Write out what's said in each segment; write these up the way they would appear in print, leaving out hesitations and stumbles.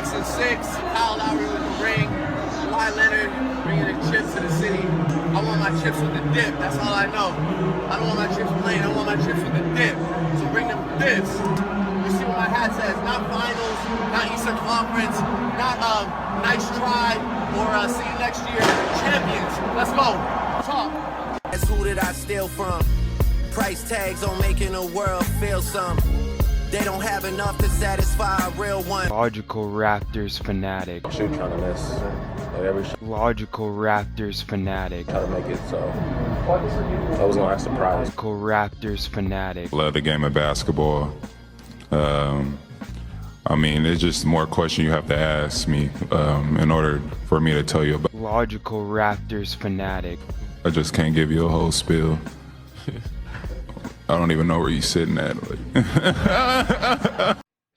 and 6, Kyle Lowry with the ring, Kawhi Leonard bringing the chips to the city. I want my chips with the dip, that's all I know. I don't want my chips plain, I want my chips with the dip. So bring them dips. You see what my hat says, not finals, not Eastern Conference, not nice try, or see you next year, champions. Let's go, talk. That's who did I steal from? Price tags on making the world feel some. They don't have enough to satisfy a real one. Logical Raptors fanatic. Shoot trying to miss. Like every shot. Logical Raptors fanatic. Try to make it so. I was gonna act surprised. Logical Raptors fanatic. Love the game of basketball. I mean, it's just more question you have to ask me in order for me to tell you about. Logical Raptors fanatic. I just can't give you a whole spiel. I don't even know where you're sitting at.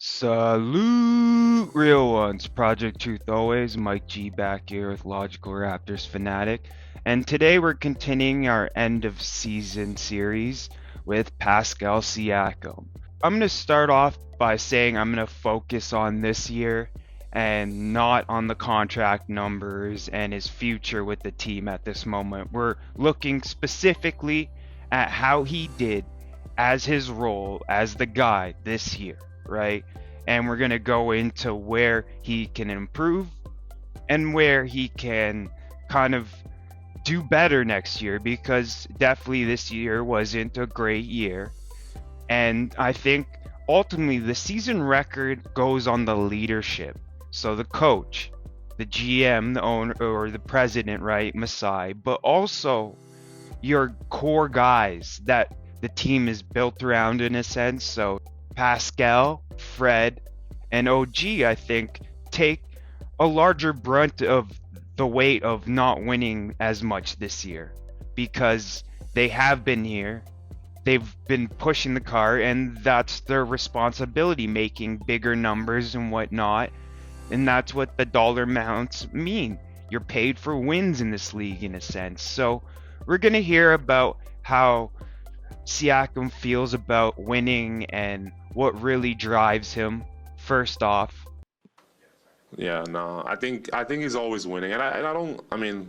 Salute, real ones. Project Truth always. Mike G back here with Logical Raptors fanatic, and today we're continuing our end of season series with Pascal Siakam. I'm gonna start off by saying I'm gonna focus on this year and not on the contract numbers and his future with the team at this moment. We're looking specifically at how he did as his role as the guy this year, right? And we're going to go into where he can improve and where he can kind of do better next year, because definitely this year wasn't a great year. And I think ultimately the season record goes on the leadership. So the coach, the GM, the owner, or the president, right, Masai, but also your core guys that the team is built around in a sense. So Pascal, Fred, and OG, I think, take a larger brunt of the weight of not winning as much this year, because they have been here, they've been pushing the car, and that's their responsibility, making bigger numbers and whatnot. And that's what the dollar amounts mean. You're paid for wins in this league in a sense. So we're going to hear about how Siakam feels about winning and what really drives him first off. Yeah, no, I think he's always winning, and I don't. I mean,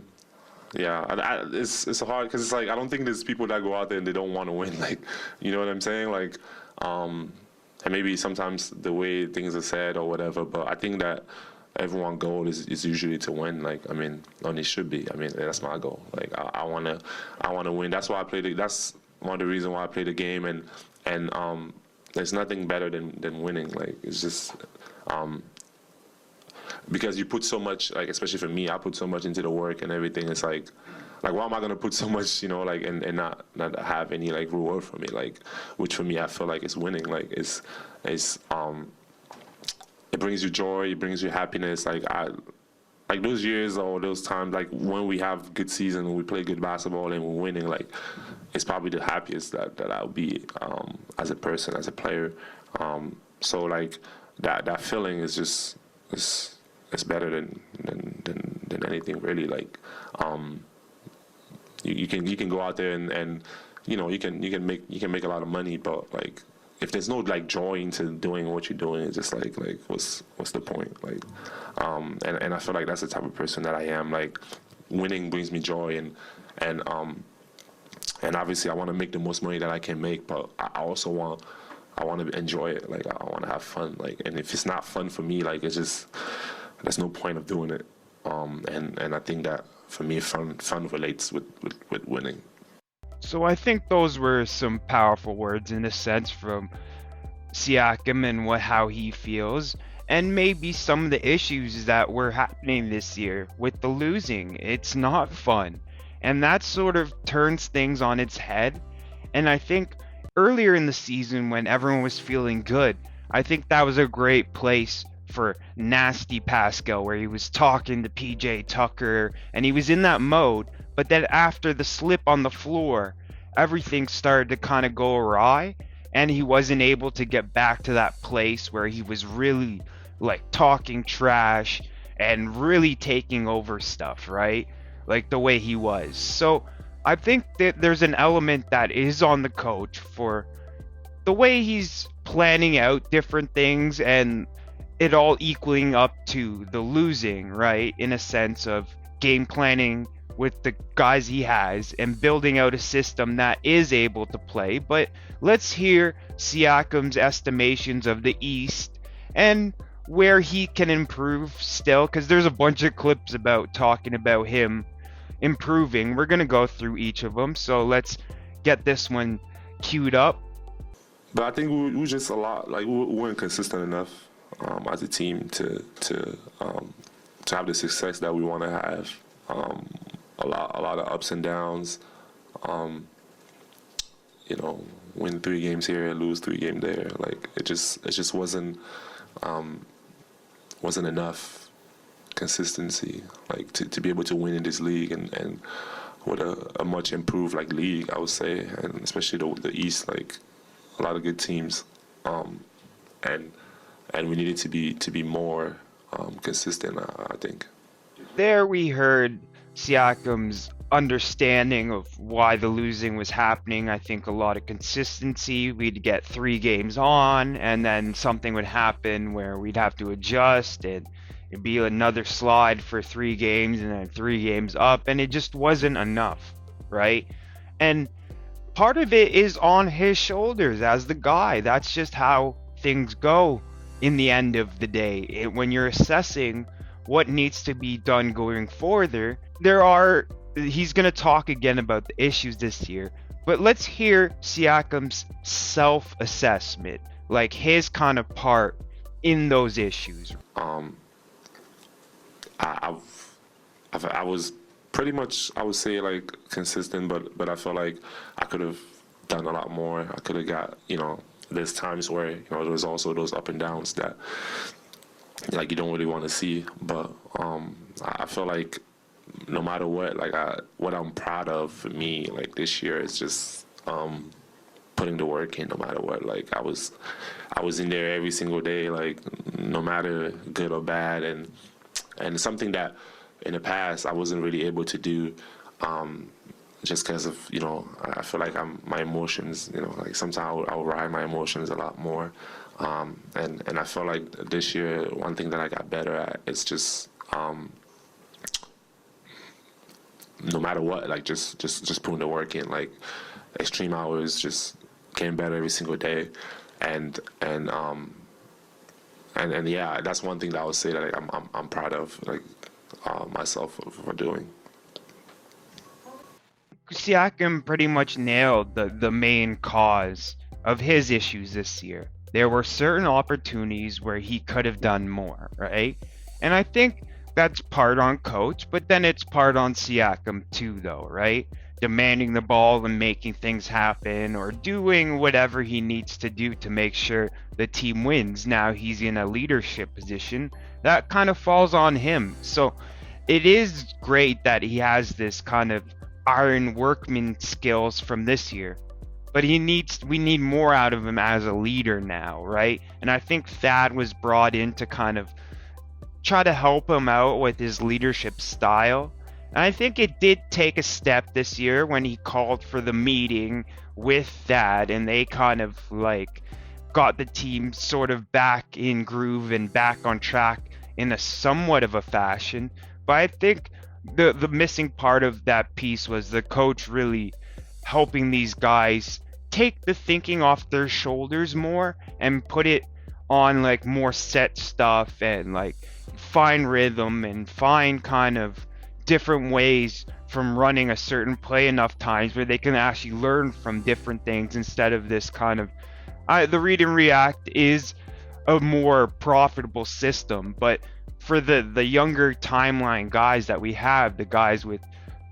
yeah, it's hard because it's like I don't think there's people that go out there and they don't want to win. Like, you know what I'm saying? Like, and maybe sometimes the way things are said or whatever, but I think that everyone's goal is usually to win. Like, I mean, and it should be. I mean, that's my goal. Like, I wanna win. That's why I play. That's one of the reasons why I play the game, and there's nothing better than winning. Like, it's just because you put so much, like, especially for me, I put so much into the work and everything. It's like why am I gonna put so much, you know, like, and not have any like reward for me, like, which for me I feel like is winning. Like, it brings you joy, it brings you happiness. Like those years or those times, like when we have good season, when we play good basketball and we're winning, like, it's probably the happiest that I'll be as a person, as a player. So like that feeling is just it's better than anything really. Like, you can go out there and you know you can make a lot of money, but like if there's no like joy into doing what you're doing, it's just like what's the point? Like, and I feel like that's the type of person that I am. Like, winning brings me joy, and obviously I want to make the most money that I can make, but I also want to enjoy it. Like, I want to have fun. Like, and if it's not fun for me, like, it's just there's no point of doing it. And I think that for me, fun relates with winning. So I think those were some powerful words in a sense from Siakam and how he feels, and maybe some of the issues that were happening this year with the losing. It's not fun, and that sort of turns things on its head. And I think earlier in the season when everyone was feeling good, I think that was a great place for nasty Pascal, where he was talking to PJ Tucker and he was in that mode. But then after the slip on the floor, everything started to kind of go awry, and he wasn't able to get back to that place where he was really like talking trash and really taking over stuff, right? Like the way he was. So I think that there's an element that is on the coach for the way he's planning out different things, and it all equaling up to the losing, right? In a sense of game planning with the guys he has and building out a system that is able to play. But let's hear Siakam's estimations of the East and where he can improve still, because there's a bunch of clips about talking about him improving. We're going to go through each of them. So let's get this one queued up. But I think we were just a lot, like, we weren't consistent enough as a team to have the success that we want to have. A lot of ups and downs. Win 3 games here, lose 3 games there. Like, it just wasn't enough consistency, like, to be able to win in this league and with a much improved like league, I would say, and especially the East, like, a lot of good teams, and we needed to be more consistent, I think. There we heard Siakam's understanding of why the losing was happening. I think a lot of consistency. We'd get 3 games on, and then something would happen where we'd have to adjust, and it'd be another slide for 3 games, and then 3 games up, and it just wasn't enough, right? And part of it is on his shoulders as the guy. That's just how things go in the end of the day. When you're assessing what needs to be done going further, he's going to talk again about the issues this year, but let's hear Siakam's self-assessment, like his kind of part in those issues. I was pretty much, I would say, like, consistent, but I feel like I could have done a lot more. I could have got, there's times where, there's also those up and downs that, like, you don't really want to see. But I feel like no matter what, like, what I'm proud of for me, like, this year is just putting the work in no matter what. Like, I was in there every single day, like, no matter good or bad, and something that in the past I wasn't really able to do, just because of, I feel like my emotions, like, sometimes I'll ride my emotions a lot more, and I feel like this year one thing that I got better at is just no matter what, like, just putting the work in, like, extreme hours, just getting better every single day, and yeah, that's one thing that I would say that, like, I'm proud of, like, myself for doing. Siakam pretty much nailed the main cause of his issues this year. There were certain opportunities where he could have done more, right? And I think that's part on coach, but then it's part on Siakam too, though, right? Demanding the ball and making things happen, or doing whatever he needs to do to make sure the team wins. Now he's in a leadership position. That kind of falls on him. So it is great that he has this kind of iron workman skills from this year, but we need more out of him as a leader now, right? And I think Thad was brought in to kind of try to help him out with his leadership style. And I think it did take a step this year when he called for the meeting with Thad, and they kind of like got the team sort of back in groove and back on track in a somewhat of a fashion. But I think the missing part of that piece was the coach really helping these guys take the thinking off their shoulders more and put it on, like, more set stuff, and, like, find rhythm and find kind of different ways from running a certain play enough times where they can actually learn from different things instead of this kind of the read and react is a more profitable system, but for the younger timeline guys that we have, the guys with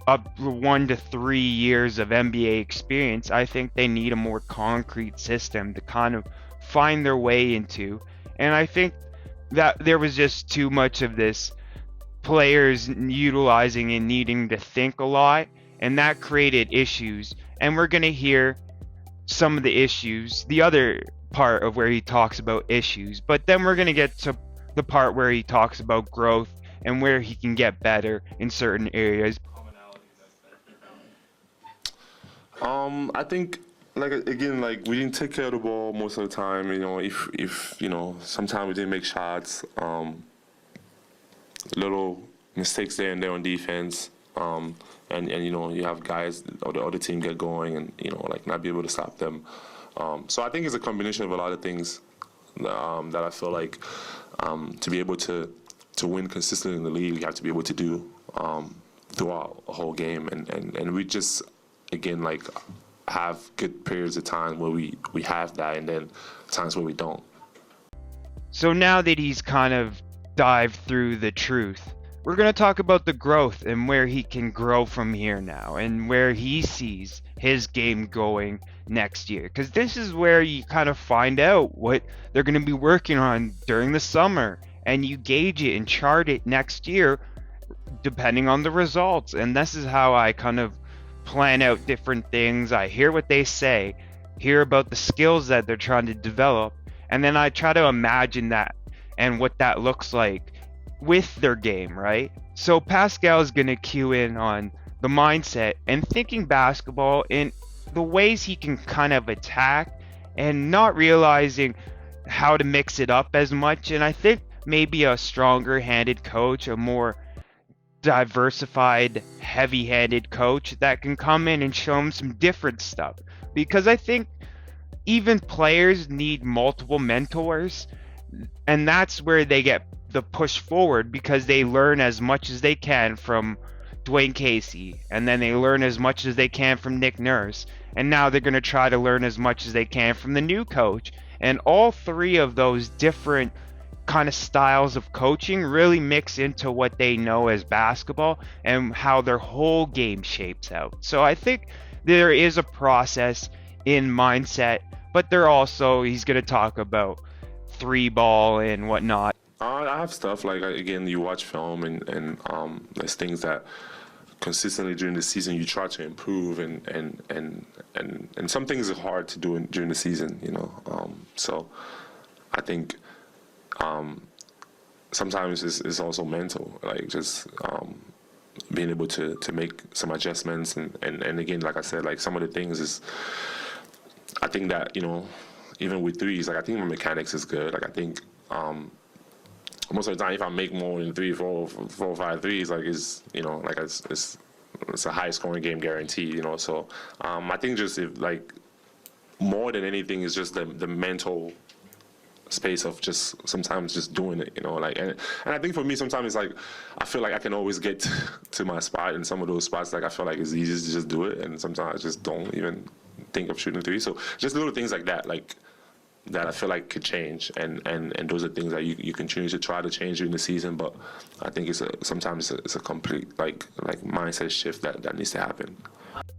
up 1 to 3 years of NBA experience, I think they need a more concrete system to kind of find their way into. And I think that there was just too much of this players utilizing and needing to think a lot, and that created issues. And we're going to hear some of the issues, the other part of where he talks about issues, but then we're going to get to the part where he talks about growth and where he can get better in certain areas. I think like again, like we didn't take care of the ball most of the time. You know, if you know, sometimes we didn't make shots. Little mistakes there and there on defense. And you know, you have guys or the other team get going and, you know, like not be able to stop them. So I think it's a combination of a lot of things that I feel like to be able to win consistently in the league, you have to be able to do throughout a whole game. And we just, again, like have good periods of time where we have that, and then times where we don't. So now that he's kind of dived through the truth, we're going to talk about the growth and where he can grow from here now and where he sees his game going next year. Because this is where you kind of find out what they're going to be working on during the summer, and you gauge it and chart it next year depending on the results. And this is how I kind of plan out different things. I hear what they say, hear about the skills that they're trying to develop, and then I try to imagine that and what that looks like with their game, right? So Pascal is going to cue in on the mindset and thinking basketball in the ways he can kind of attack and not realizing how to mix it up as much. And I think maybe a stronger handed coach, a more diversified, heavy-handed coach that can come in and show him some different stuff. Because I think even players need multiple mentors, and that's where they get the push forward, because they learn as much as they can from Dwayne Casey, and then they learn as much as they can from Nick Nurse, and now they're going to try to learn as much as they can from the new coach. And all three of those different kind of styles of coaching really mix into what they know as basketball and how their whole game shapes out. So I think there is a process in mindset, but he's going to talk about three ball and whatnot. I have stuff like, again, you watch film and there's things that consistently during the season you try to improve, and some things are hard to do during the season, you know. So I think sometimes it's also mental, like just being able to make some adjustments, and again, like I said, like some of the things is, I think that, you know, even with threes, like I think my mechanics is good. Like I think most of the time, if I make more than 3, 4, 5 threes, like it's, you know, like it's a high scoring game guaranteed, you know. So I think just if like more than anything is just the mental space of just sometimes just doing it, you know, like, and I think for me sometimes it's like I feel like I can always get to my spot in some of those spots. Like I feel like it's easy to just do it, and sometimes I just don't even think of shooting three. So just little things like that, like that I feel like could change, and those are things that you continue to try to change during the season. But I think sometimes it's a complete like mindset shift that needs to happen.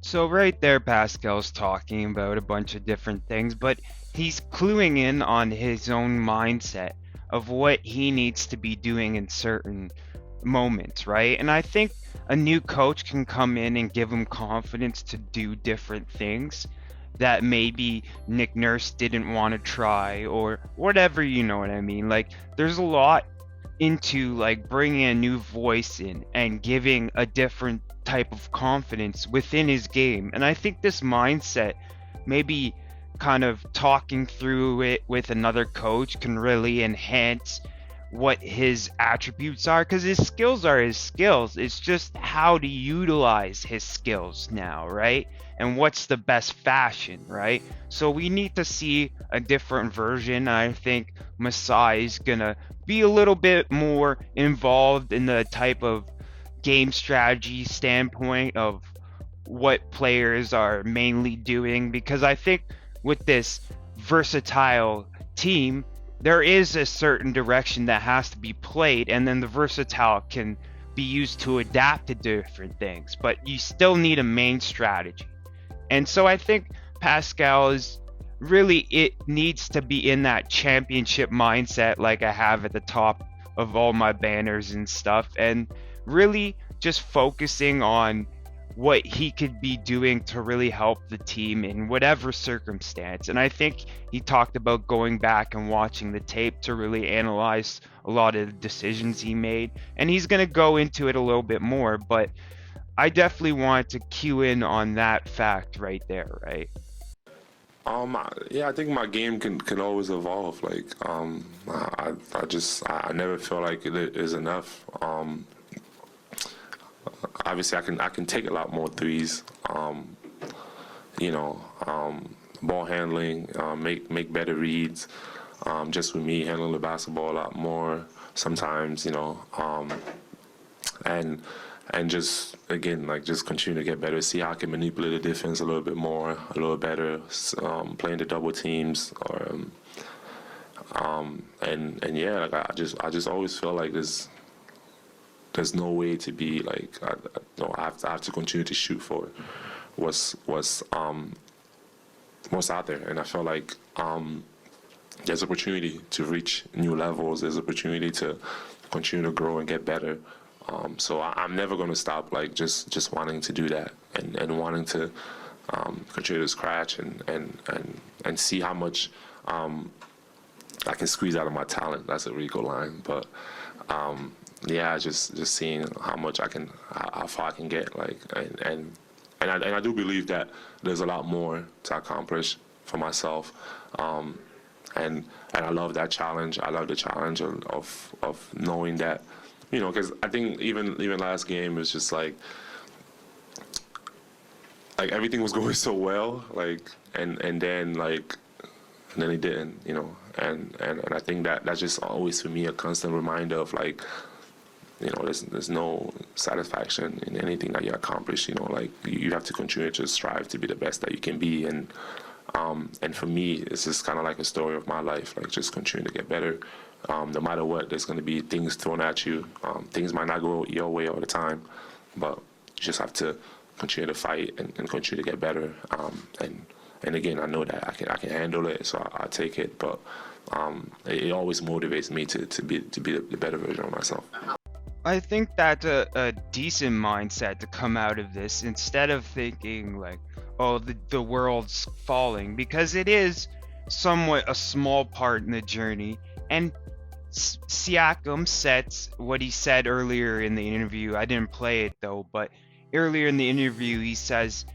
So right there, Pascal's talking about a bunch of different things, but he's cluing in on his own mindset of what he needs to be doing in certain moments, right? And I think a new coach can come in and give him confidence to do different things that maybe Nick Nurse didn't want to try, or whatever, you know what I mean? Like, there's a lot into like bringing a new voice in and giving a different type of confidence within his game. And I think this mindset, maybe kind of talking through it with another coach, can really enhance what his attributes are, because his skills are his skills. It's just how to utilize his skills now, right? And what's the best fashion, right? So we need to see a different version. I think Masai is gonna be a little bit more involved in the type of game strategy standpoint of what players are mainly doing, because I think with this versatile team, there is a certain direction that has to be played, and then the versatile can be used to adapt to different things, but you still need a main strategy. And so I think Pascal is really, it needs to be in that championship mindset like I have at the top of all my banners and stuff, and really just focusing on what he could be doing to really help the team in whatever circumstance. And I think he talked about going back and watching the tape to really analyze a lot of the decisions he made, and he's going to go into it a little bit more, but I definitely wanted to cue in on that fact right there, right? Yeah, I think my game can always evolve. Like, I never feel like it is enough. Obviously, I can take a lot more threes. You know, ball handling, make better reads. Just with me handling the basketball a lot more sometimes, you know, and just again like just continue to get better. See how I can manipulate the defense a little bit more, a little better, playing the double teams, or and yeah, like I just always feel like there's no way to be like no, I have to continue to shoot for what's out there, and I feel like there's opportunity to reach new levels. There's opportunity to continue to grow and get better. So I'm never going to stop, like just wanting to do that and wanting to continue to scratch and see how much I can squeeze out of my talent. That's a Rico line, but yeah, just seeing how far I can get, like and I do believe that there's a lot more to accomplish for myself. And I love that challenge. I love the challenge of knowing that, you know, because I think even last game was just like everything was going so well, like and then it didn't, you know, and I think that's just always for me a constant reminder of like, you know, there's no satisfaction in anything that you accomplish. You know, like you have to continue to strive to be the best that you can be, and for me, it's just kind of like a story of my life, like just continue to get better. No matter what, there's going to be things thrown at you. Things might not go your way all the time, but you just have to continue to fight and continue to get better. And again, I know that I can handle it, so I take it. But it always motivates me to be the better version of myself. I think that's a decent mindset to come out of this, instead of thinking like, oh, the world's falling, because it is somewhat a small part in the journey. And Siakam sets what he said earlier in the interview. I didn't play it though, but earlier in the interview he sets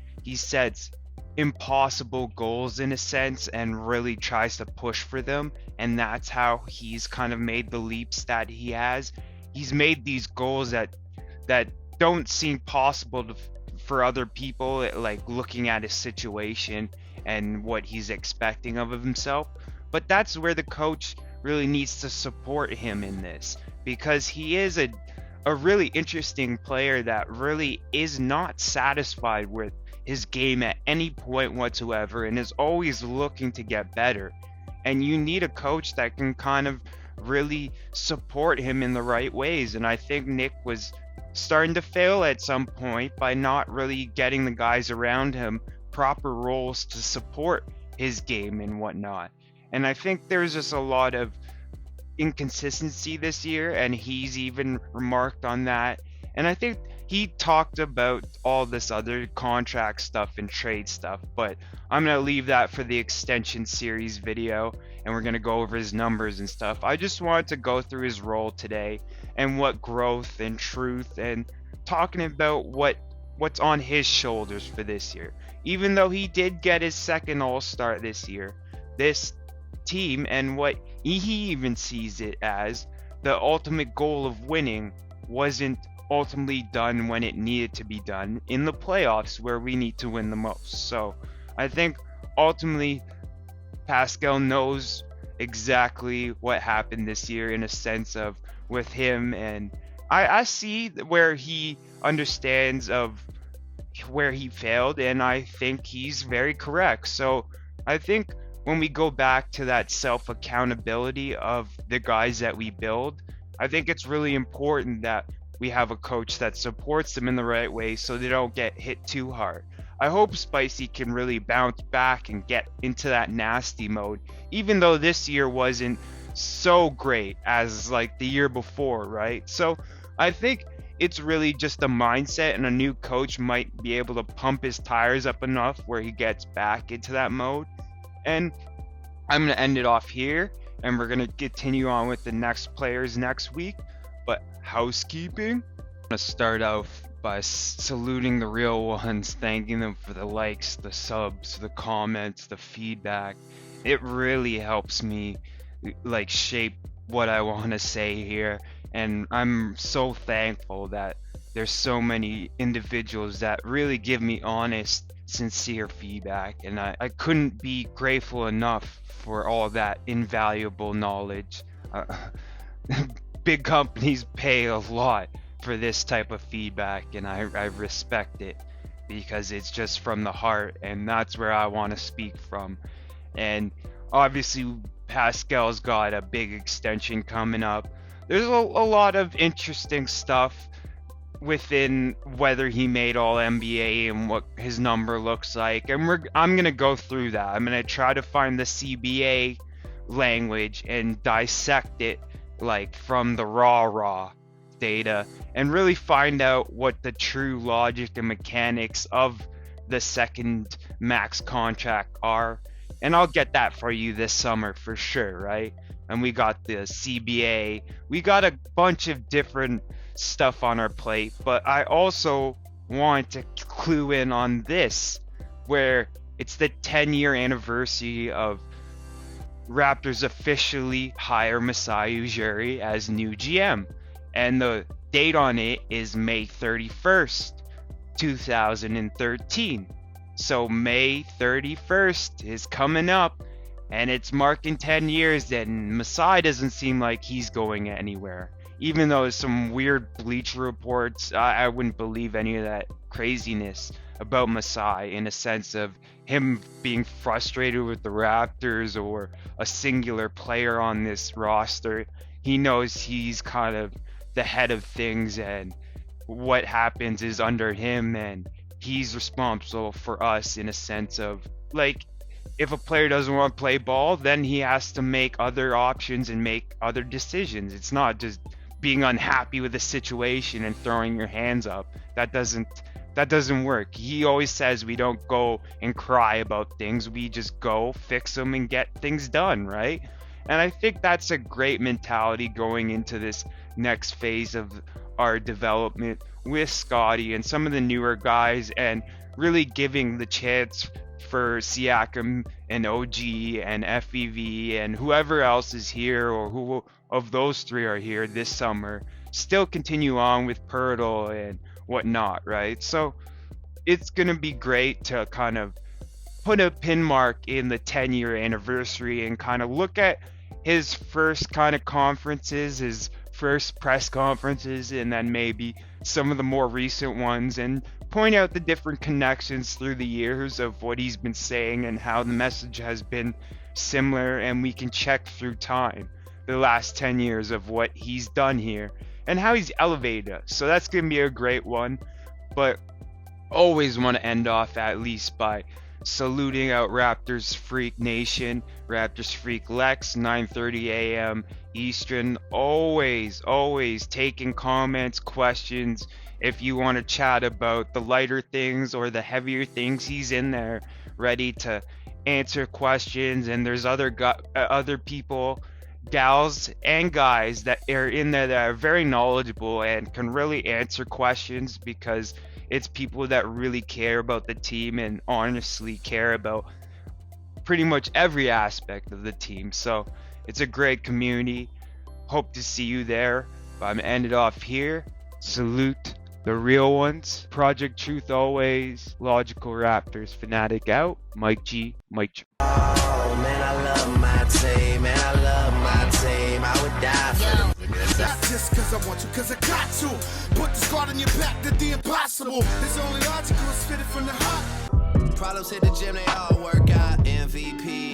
impossible goals in a sense and really tries to push for them, and that's how he's kind of made the leaps that he has. He's made these goals that don't seem possible for other people, like looking at his situation and what he's expecting of himself. But that's where the coach really needs to support him in this, because he is a really interesting player that really is not satisfied with his game at any point whatsoever and is always looking to get better. And you need a coach that can kind of really support him in the right ways. And I think Nick was starting to fail at some point by not really getting the guys around him proper roles to support his game and whatnot. And I think there's just a lot of inconsistency this year, and he's even remarked on that. And I think he talked about all this other contract stuff and trade stuff, but I'm going to leave that for the extension series video, and we're going to go over his numbers and stuff. I just wanted to go through his role today and what growth and truth, and talking about what's on his shoulders for this year. Even though he did get his second All-Star this year, this team and what he even sees it as the ultimate goal of winning wasn't ultimately done when it needed to be done in the playoffs, where we need to win the most. So I think ultimately Pascal knows exactly what happened this year, in a sense of with him, and I see where he understands of where he failed, and I think he's very correct. So I think when we go back to that self-accountability of the guys that we build, I think it's really important that we have a coach that supports them in the right way so they don't get hit too hard. I hope Spicy can really bounce back and get into that nasty mode, even though this year wasn't so great as like the year before, right? So I think it's really just a mindset, and a new coach might be able to pump his tires up enough where he gets back into that mode. And I'm going to end it off here, and we're going to continue on with the next players next week. But housekeeping, I'm going to start off by saluting the real ones, thanking them for the likes, the subs, the comments, the feedback. It really helps me like shape what I want to say here, and I'm so thankful that there's so many individuals that really give me honest, sincere feedback, and I couldn't be grateful enough for all that invaluable knowledge. Big companies pay a lot for this type of feedback, and I respect it because it's just from the heart, and that's where I want to speak from. And obviously Pascal's got a big extension coming up. There's a lot of interesting stuff within whether he made all NBA and what his number looks like, and I'm gonna go through that. I'm gonna try to find the CBA language and dissect it like from the raw data and really find out what the true logic and mechanics of the second max contract are. And I'll get that for you this summer for sure, right? And we got the CBA. We got a bunch of different stuff on our plate, but I also want to clue in on this, where it's the 10-year anniversary of Raptors officially hire Masai Ujiri as new GM. And the date on it is May 31st, 2013. So May 31st is coming up, and it's marking 10 years, and Masai doesn't seem like he's going anywhere. Even though some weird Bleacher reports, I wouldn't believe any of that craziness about Masai in a sense of him being frustrated with the Raptors or a singular player on this roster. He knows he's kind of the head of things, and what happens is under him, and he's responsible for us in a sense of, like, if a player doesn't want to play ball, then he has to make other options and make other decisions. It's not just being unhappy with the situation and throwing your hands up. That doesn't work. He always says we don't go and cry about things. We just go fix them and get things done, right? And I think that's a great mentality going into this next phase of our development with Scotty and some of the newer guys, and really giving the chance for Siakam and OG and FEV and whoever else is here, or who of those three are here this summer, still continue on with Pirtle and whatnot, right? So it's gonna be great to kind of put a pin mark in the 10-year anniversary and kind of look at his first kind of conferences, his first press conferences, and then maybe some of the more recent ones, and point out the different connections through the years of what he's been saying and how the message has been similar, and we can check through time the last 10 years of what he's done here and how he's elevated us. So that's going to be a great one. But always want to end off at least by saluting out Raptors Freak Nation, Raptors Freak Lex, 9:30 a.m. Eastern. Always taking comments, questions. If you want to chat about the lighter things or the heavier things, he's in there ready to answer questions. And there's other people, gals and guys that are in there that are very knowledgeable and can really answer questions, because it's people that really care about the team and honestly care about pretty much every aspect of the team. So it's a great community. Hope to see you there. But I'm gonna end it off here. Salute the real ones. Project Truth always. Logical Raptors. Fanatic out. Mike G. Mike G. Oh man, I love my team. Man, I love my team. I would die for them. Not just cause I want to, cause I got to. Put the squad on your back, did the impossible. It's only logical, it's fitted from the heart. Problems hit the gym, they all work out. MVP.